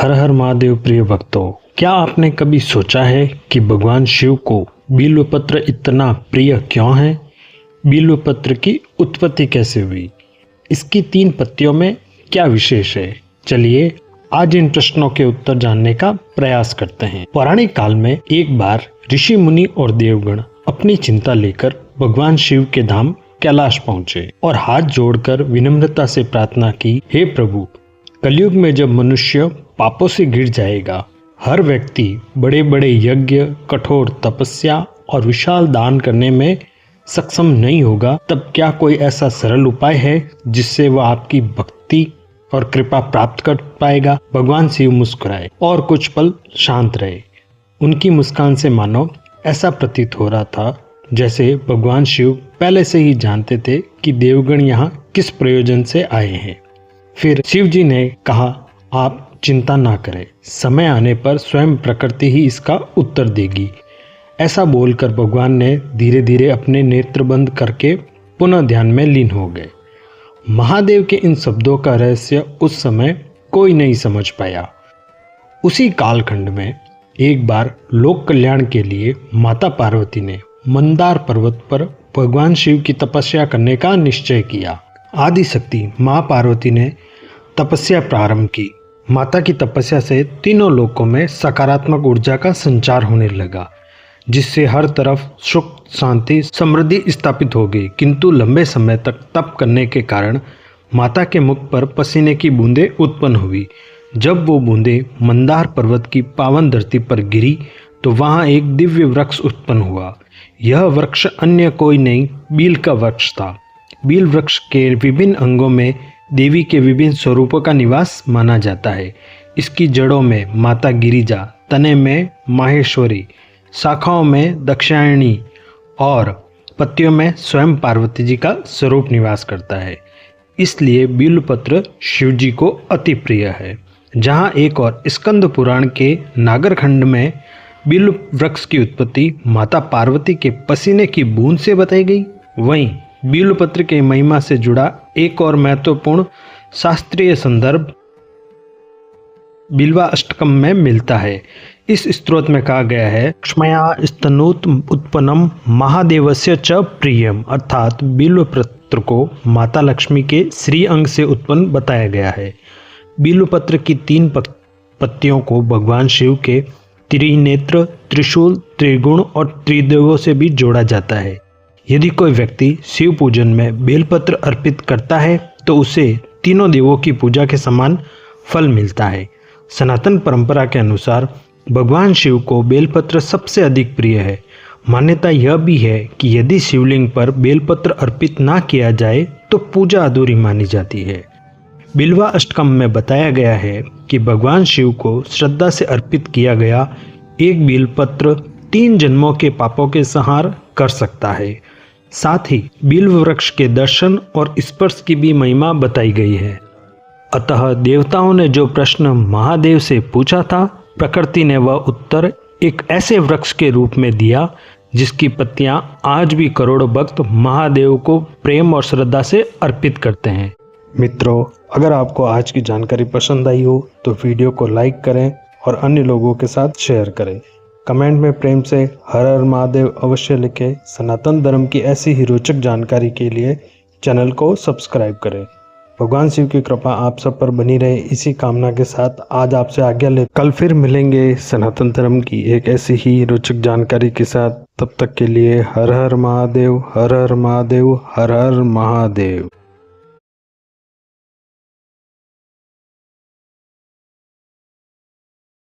हर हर महादेव प्रिय भक्तों, क्या आपने कभी सोचा है कि भगवान शिव को बिल्वपत्र इतना प्रिय क्यों है? बिल्वपत्र की उत्पत्ति कैसे हुई? इसकी 3 पत्तियों में क्या विशेष है? चलिए आज इन प्रश्नों के उत्तर जानने का प्रयास करते हैं। पौराणिक काल में एक बार ऋषि मुनि और देवगण अपनी चिंता लेकर भगवान शिव के धाम कैलाश पहुंचे और हाथ जोड़कर विनम्रता से प्रार्थना की, हे प्रभु, कलयुग में जब मनुष्य पापों से घिर जाएगा, हर व्यक्ति बड़े बड़े यज्ञ, कठोर तपस्या और विशाल दान करने में सक्षम नहीं होगा, तब क्या कोई ऐसा सरल उपाय है जिससे वह आपकी भक्ति और कृपा प्राप्त कर पाएगा? भगवान शिव मुस्कुराए और कुछ पल शांत रहे। उनकी मुस्कान से मानो ऐसा प्रतीत हो रहा था जैसे भगवान शिव पहले से ही जानते थे कि देवगण यहाँ किस प्रयोजन से आए हैं। फिर शिव जी ने कहा, आप चिंता ना करें, समय आने पर स्वयं प्रकृति ही इसका उत्तर देगी। ऐसा बोलकर भगवान ने धीरे धीरे अपने नेत्र बंद करके पुनः ध्यान में लीन हो गए। महादेव के इन शब्दों का रहस्य उस समय कोई नहीं समझ पाया। उसी कालखंड में एक बार लोक कल्याण के लिए माता पार्वती ने मंदार पर्वत पर भगवान शिव की तपस्या करने का निश्चय किया। आदिशक्ति माँ पार्वती ने तपस्या प्रारंभ की। माता की तपस्या से तीनों लोकों में सकारात्मक ऊर्जा का संचार होने लगा, जिससे हर तरफ सुख, शांति, समृद्धि स्थापित हो गई। किंतु लंबे समय तक तप करने के कारण माता के मुख पर पसीने की बूंदें उत्पन्न हुई। जब वो बूंदें मंदार पर्वत की पावन धरती पर गिरी तो वहाँ एक दिव्य वृक्ष उत्पन्न हुआ। यह वृक्ष अन्य कोई नहीं, बील का वृक्ष था। बील वृक्ष के विभिन्न अंगों में देवी के विभिन्न स्वरूपों का निवास माना जाता है। इसकी जड़ों में माता गिरिजा, तने में माहेश्वरी, शाखाओं में दक्षायणी और पत्तियों में स्वयं पार्वती जी का स्वरूप निवास करता है। इसलिए बिल्वपत्र शिव जी को अति प्रिय है। जहाँ एक और स्कंद पुराण के नागरखंड में बिल्व वृक्ष की उत्पत्ति माता पार्वती के पसीने की बूंद से बताई गई, वहीं बिल्वपत्र के महिमा से जुड़ा एक और महत्वपूर्ण शास्त्रीय संदर्भ बिल्वाष्टकम में मिलता है। इस स्तोत्र में कहा गया है, क्ष्मया स्तनूत उत्पन्नम महादेवस्य च प्रियम, अर्थात बिल्वपत्र को माता लक्ष्मी के श्री अंग से उत्पन्न बताया गया है। बिल्वपत्र की 3 पत्तियों को भगवान शिव के त्रिनेत्र, त्रिशूल, त्रिगुण और त्रिदेवों से भी जोड़ा जाता है। यदि कोई व्यक्ति शिव पूजन में बेलपत्र अर्पित करता है तो उसे तीनों देवों की पूजा के समान फल मिलता है। सनातन परंपरा के अनुसार भगवान शिव को बेलपत्र सबसे अधिक प्रिय है। मान्यता यह भी है कि यदि शिवलिंग पर बेलपत्र अर्पित ना किया जाए तो पूजा अधूरी मानी जाती है। बिल्वाष्टकम में बताया गया है कि भगवान शिव को श्रद्धा से अर्पित किया गया एक बेलपत्र 3 जन्मों के पापों के संहार कर सकता है। साथ ही बिल्व वृक्ष के दर्शन और स्पर्श की भी महिमा बताई गई है। अतः देवताओं ने जो प्रश्न महादेव से पूछा था, प्रकृति ने वह उत्तर एक ऐसे वृक्ष के रूप में दिया जिसकी पत्तियां आज भी करोड़ों भक्त महादेव को प्रेम और श्रद्धा से अर्पित करते हैं। मित्रों, अगर आपको आज की जानकारी पसंद आई हो तो वीडियो को लाइक करें और अन्य लोगों के साथ शेयर करें। कमेंट में प्रेम से हर हर महादेव अवश्य लिखें। सनातन धर्म की ऐसी ही रोचक जानकारी के लिए चैनल को सब्सक्राइब करें। भगवान शिव की कृपा आप सब पर बनी रहे, इसी कामना के साथ आज आपसे आज्ञा ले। कल फिर मिलेंगे सनातन धर्म की एक ऐसी ही रोचक जानकारी के साथ। तब तक के लिए हर हर महादेव, हर हर महादेव, हर हर महादेव।